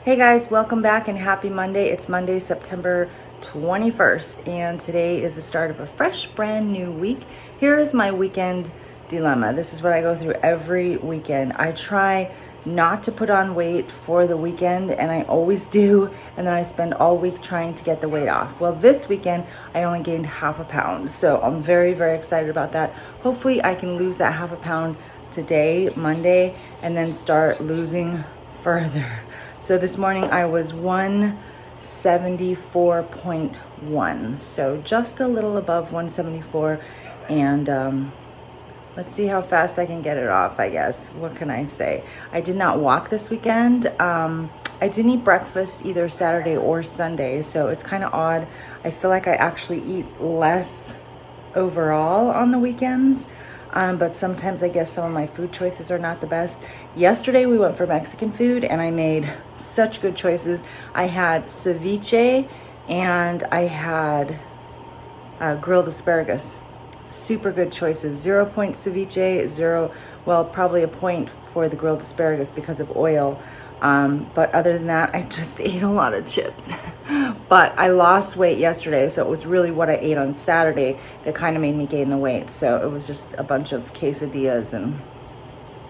Hey guys, welcome back and happy Monday. It's Monday, September 21st, and today is the start of a fresh, brand new week. Here is my weekend dilemma. This is what I go through every weekend. I try not to put on weight for the weekend, and I always do, and then I spend all week trying to get the weight off. Well, this weekend, I only gained half a pound, so I'm very, very excited about that. Hopefully, I can lose that half a pound today, Monday, and then start losing further. So this morning I was 174.1, so just a little above 174, and let's see how fast I can get it off, I guess. What can I say? I did not walk this weekend. I didn't eat breakfast either Saturday or Sunday, so it's kind of odd. I feel like I actually eat less overall on the weekends. But sometimes I guess some of my food choices are not the best. Yesterday we went for Mexican food and I made such good choices. I had ceviche and I had grilled asparagus. Super good choices. 0 point ceviche, probably a point for the grilled asparagus because of oil. But other than that, I just ate a lot of chips. But I lost weight yesterday, so it was really what I ate on Saturday that kind of made me gain the weight. So it was just a bunch of quesadillas and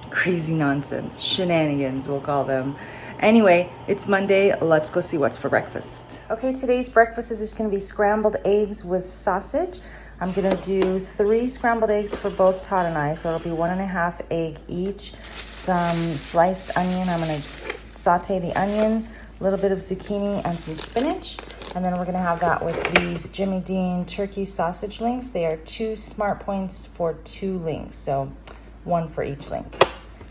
crazy nonsense, shenanigans, we'll call them. Anyway, it's Monday. Let's go see what's for breakfast. Okay, today's breakfast is just going to be scrambled eggs with sausage. I'm going to do 3 scrambled eggs for both Todd and I, so it'll be 1.5 egg each. Some sliced onion. I'm going to saute the onion, a little bit of zucchini and some spinach. And then we're gonna have that with these Jimmy Dean turkey sausage links. They are 2 smart points for 2 links, so 1 for each link.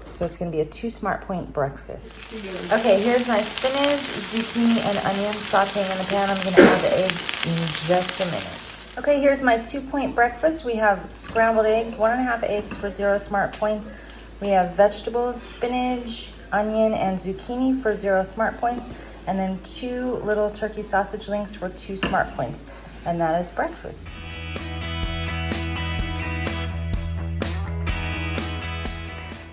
So it's gonna be a 2 smart point breakfast. Okay, here's my spinach, zucchini, and onion sauteing in the pan. I'm gonna add the eggs in just a minute. Okay, here's my 2-point breakfast. We have scrambled eggs, 1.5 eggs for 0 smart points. We have vegetables, spinach, onion, and zucchini for 0 smart points, and then 2 little turkey sausage links for 2 smart points. And that is breakfast.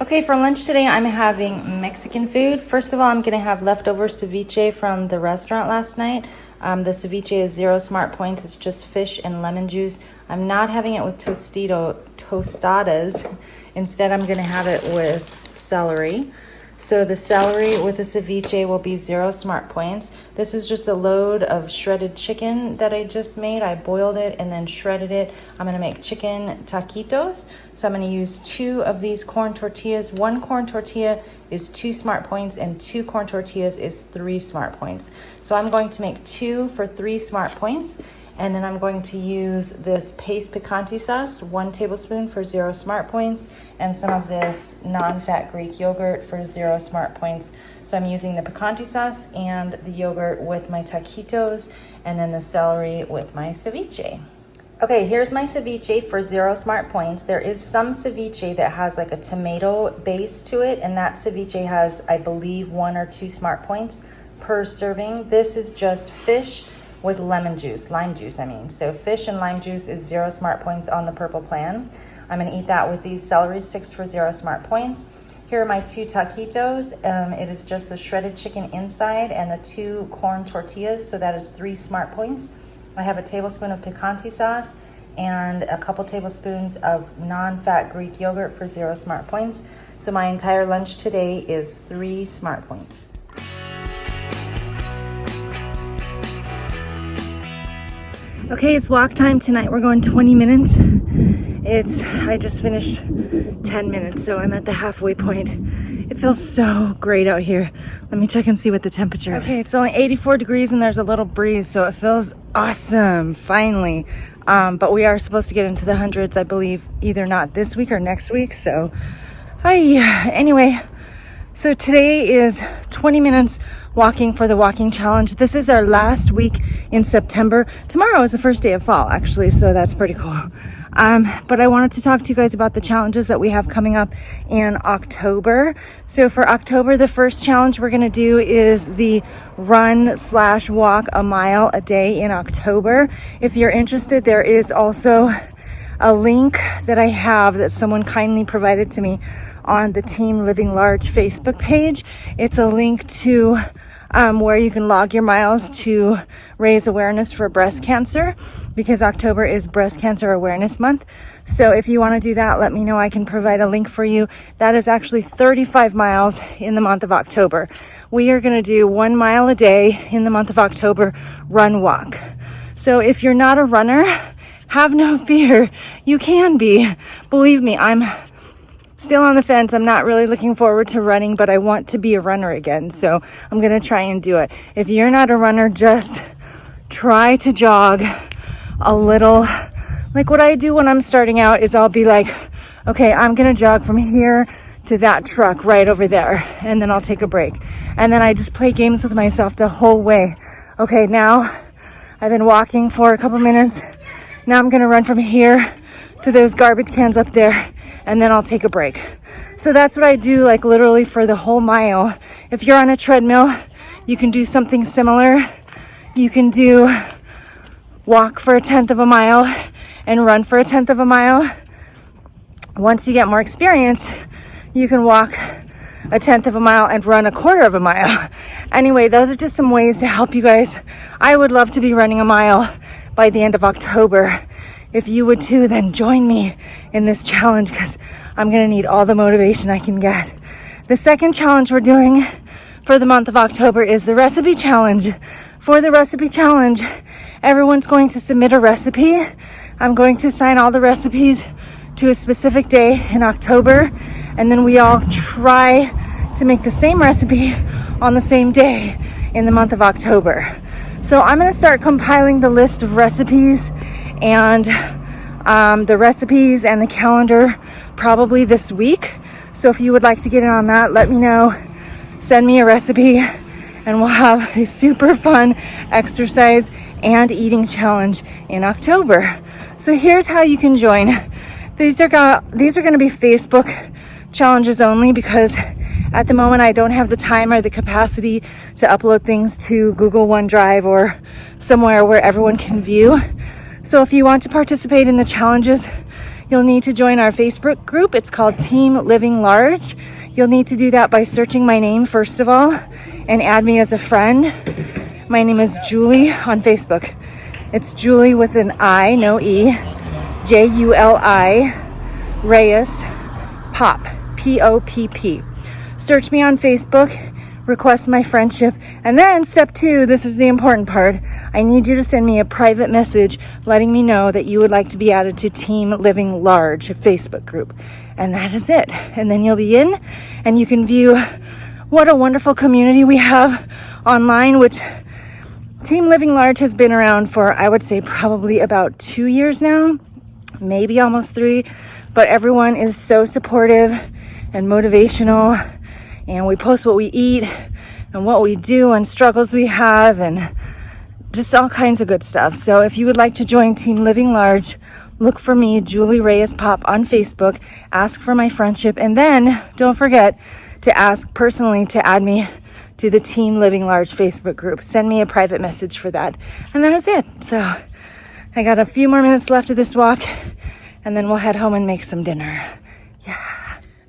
Okay, for lunch today, I'm having Mexican food. First of all, I'm gonna have leftover ceviche from the restaurant last night. The ceviche is 0 smart points. It's just fish and lemon juice. I'm not having it with tostadas. Instead, I'm gonna have it with celery. So the celery with the ceviche will be 0 smart points. This is just a load of shredded chicken that I just made. I boiled it and then shredded it. I'm gonna make chicken taquitos. So I'm gonna use 2 of these corn tortillas. 1 corn tortilla is 2 smart points and 2 corn tortillas is 3 smart points. So I'm going to make 2 for 3 smart points. And then I'm going to use this paste picante sauce, 1 tablespoon for 0 smart points, and some of this non-fat Greek yogurt for 0 smart points. So I'm using the picante sauce and the yogurt with my taquitos, and then the celery with my ceviche. Okay, here's my ceviche for 0 smart points. There is some ceviche that has like a tomato base to it, and that ceviche has, I believe, 1 or 2 smart points per serving. This is just fish with lime juice. So fish and lime juice is 0 smart points on the purple plan. I'm gonna eat that with these celery sticks for 0 smart points. Here are my 2 taquitos. It is just the shredded chicken inside and the 2 corn tortillas, so that is 3 smart points. I have a tablespoon of picante sauce and a couple tablespoons of non-fat Greek yogurt for 0 smart points. So my entire lunch today is 3 smart points. Okay, it's walk time tonight. We're going 20 minutes. I just finished 10 minutes, so I'm at the halfway point. It feels so great out here. Let me check and see what the temperature is. Okay, it's only 84 degrees and there's a little breeze, so it feels awesome, finally. But we are supposed to get into the hundreds, I believe, either not this week or next week, so anyway. So today is 20 minutes walking for the walking challenge. This is our last week in September. Tomorrow is the first day of fall, actually, so that's pretty cool. But I wanted to talk to you guys about the challenges that we have coming up in October. So for October, the first challenge we're gonna do is the run/walk a mile a day in October. If you're interested, there is also a link that I have that someone kindly provided to me on the Team Living Large Facebook page. It's a link to where you can log your miles to raise awareness for breast cancer, because October is Breast Cancer Awareness Month. So if you want to do that, let me know. I can provide a link for you. That is actually 35 miles in the month of October. We are going to do 1 mile a day in the month of October, run, walk. So if you're not a runner, have no fear. You can be. Believe me, I'm still on the fence. I'm not really looking forward to running, but I want to be a runner again. So I'm going to try and do it. If you're not a runner, just try to jog a little. Like what I do when I'm starting out is I'll be like, okay, I'm going to jog from here to that truck right over there. And then I'll take a break. And then I just play games with myself the whole way. Okay, now I've been walking for a couple minutes. Now I'm going to run from here to those garbage cans up there. And then I'll take a break. So that's what I do, like literally for the whole mile. If you're on a treadmill, you can do something similar. You can do walk for 1/10 of a mile and run for 1/10 of a mile. Once you get more experience, you can walk 1/10 of a mile and run 1/4 of a mile. Anyway, those are just some ways to help you guys. I would love to be running a mile by the end of October. If you would too, then join me in this challenge, because I'm going to need all the motivation I can get. The second challenge we're doing for the month of October is the recipe challenge. For the recipe challenge, everyone's going to submit a recipe. I'm going to assign all the recipes to a specific day in October, and then we all try to make the same recipe on the same day in the month of October. So I'm going to start compiling the list of recipes and the recipes and the calendar probably this week. So if you would like to get in on that, let me know. Send me a recipe and we'll have a super fun exercise and eating challenge in October. So here's how you can join. These are going to be Facebook challenges only, because at the moment I don't have the time or the capacity to upload things to Google OneDrive or somewhere where everyone can view. So if you want to participate in the challenges, you'll need to join our Facebook group. It's called Team Living Large. You'll need to do that by searching my name first of all and add me as a friend. My name is Julie on Facebook. It's Julie with an I, no E, Juli Reyes Pop, P-O-P-P. Search me on Facebook, request my friendship, and then step 2, this is the important part. I need you to send me a private message letting me know that you would like to be added to Team Living Large Facebook group. And that is it. And then you'll be in and you can view what a wonderful community we have online, which Team Living Large has been around for, I would say, probably about 2 years now, maybe almost 3. But everyone is so supportive and motivational, and we post what we eat and what we do and struggles we have and just all kinds of good stuff. So if you would like to join Team Living Large, look for me, Julie Reyes Pop, on Facebook, ask for my friendship, and then don't forget to ask personally to add me to the Team Living Large Facebook group. Send me a private message for that. And that is it. So I got a few more minutes left of this walk, and then we'll head home and make some dinner. Yeah.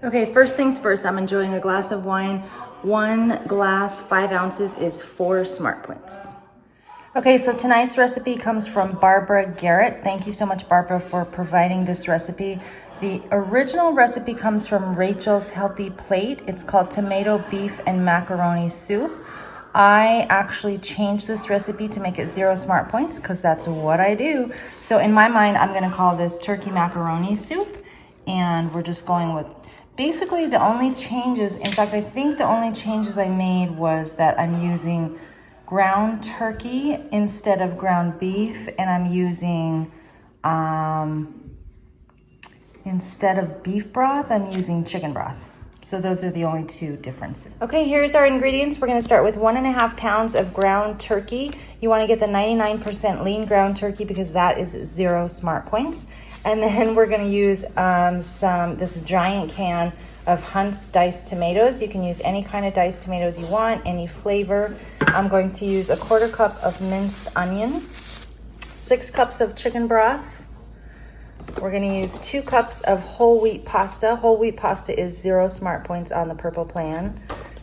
Okay, first things first, I'm enjoying a glass of wine. 1 glass, 5 ounces is 4 Smart Points. Okay, so tonight's recipe comes from Barbara Garrett. Thank you so much, Barbara, for providing this recipe. The original recipe comes from Rachel's Healthy Plate. It's called tomato, beef, and macaroni soup. I actually changed this recipe to make it 0 Smart Points because that's what I do. So in my mind, I'm gonna call this turkey macaroni soup. And we're just going with basically the only changes. In fact, I think the only changes I made was that I'm using ground turkey instead of ground beef, and I'm using instead of beef broth, I'm using chicken broth. So those are the only 2 differences. Okay, here's our ingredients. We're gonna start with 1.5 pounds of ground turkey. You wanna get the 99% lean ground turkey because that is 0 Smart Points. And then we're gonna use this giant can of Hunt's diced tomatoes. You can use any kind of diced tomatoes you want, any flavor. I'm going to use 1/4 cup of minced onion, 6 cups of chicken broth. We're gonna use 2 cups of whole wheat pasta. Whole wheat pasta is 0 Smart Points on the purple plan.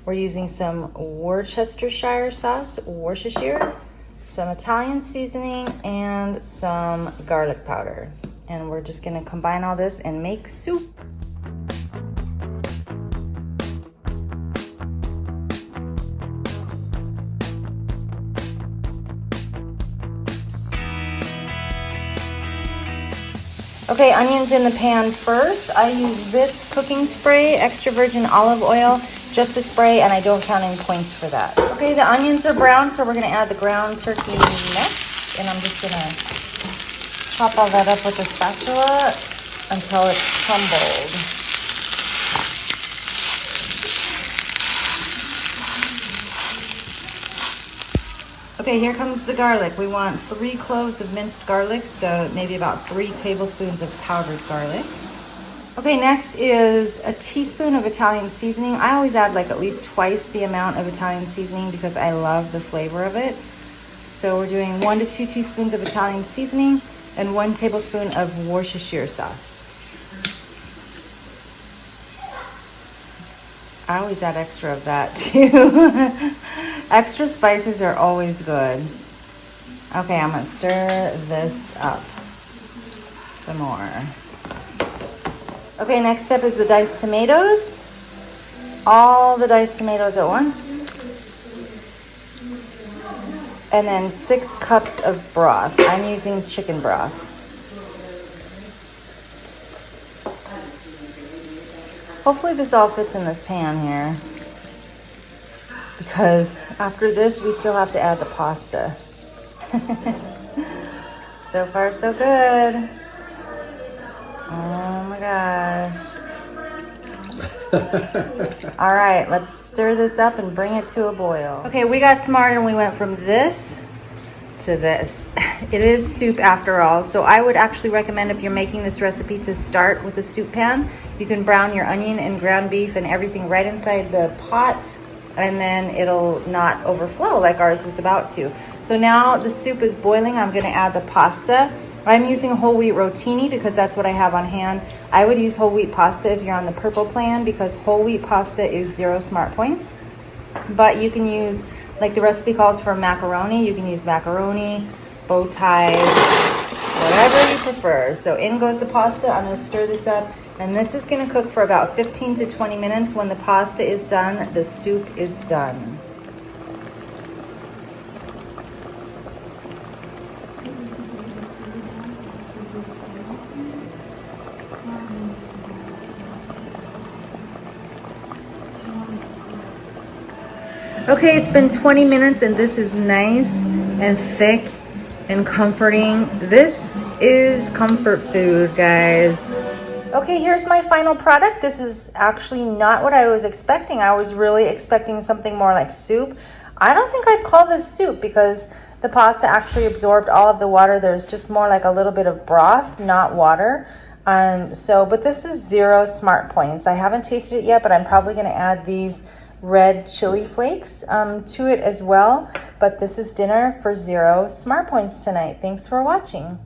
We're using some Worcestershire sauce, Worcestershire, some Italian seasoning, and some garlic powder. And we're just gonna combine all this and make soup. Okay, onions in the pan first. I use this cooking spray, extra virgin olive oil, just a spray, and I don't count any points for that. Okay, the onions are brown, so we're gonna add the ground turkey next, and I'm just gonna chop all that up with a spatula until it's crumbled. Okay, here comes the garlic. We want 3 cloves of minced garlic, so maybe about 3 tablespoons of powdered garlic. Okay, next is a teaspoon of Italian seasoning. I always add like at least twice the amount of Italian seasoning because I love the flavor of it. So we're doing 1 to 2 teaspoons of Italian seasoning and 1 tablespoon of Worcestershire sauce. I always add extra of that too. Extra spices are always good. Okay, I'm gonna stir this up some more. Okay, next step is the diced tomatoes. All the diced tomatoes at once. And then 6 cups of broth. I'm using chicken broth. Hopefully this all fits in this pan here, because after this we still have to add the pasta. So far so good. Oh my gosh. All right, let's stir this up and bring it to a boil. Okay, we got smart and we went from this to this. It is soup after all, so I would actually recommend, if you're making this recipe, to start with a soup pan. You can brown your onion and ground beef and everything right inside the pot, and then it'll not overflow like ours was about to. So now the soup is boiling. I'm gonna add the pasta. I'm using whole wheat rotini because that's what I have on hand. I would use whole wheat pasta if you're on the purple plan, because whole wheat pasta is 0 smart points. But you can use, like the recipe calls for macaroni, you can use macaroni, bow ties, whatever you prefer. So in goes the pasta. I'm gonna stir this up, and this is gonna cook for about 15 to 20 minutes. When the pasta is done, the soup is done. Okay, it's been 20 minutes and this is nice and thick and comforting. This is comfort food, guys. Okay, here's my final product. This is actually not what I was expecting. I was really expecting something more like soup. I don't think I'd call this soup because the pasta actually absorbed all of the water. There's just more like a little bit of broth, not water. But this is 0 smart points. I haven't tasted it yet, but I'm probably gonna add these red chili flakes to it as well. But this is dinner for 0 smart points tonight. Thanks for watching.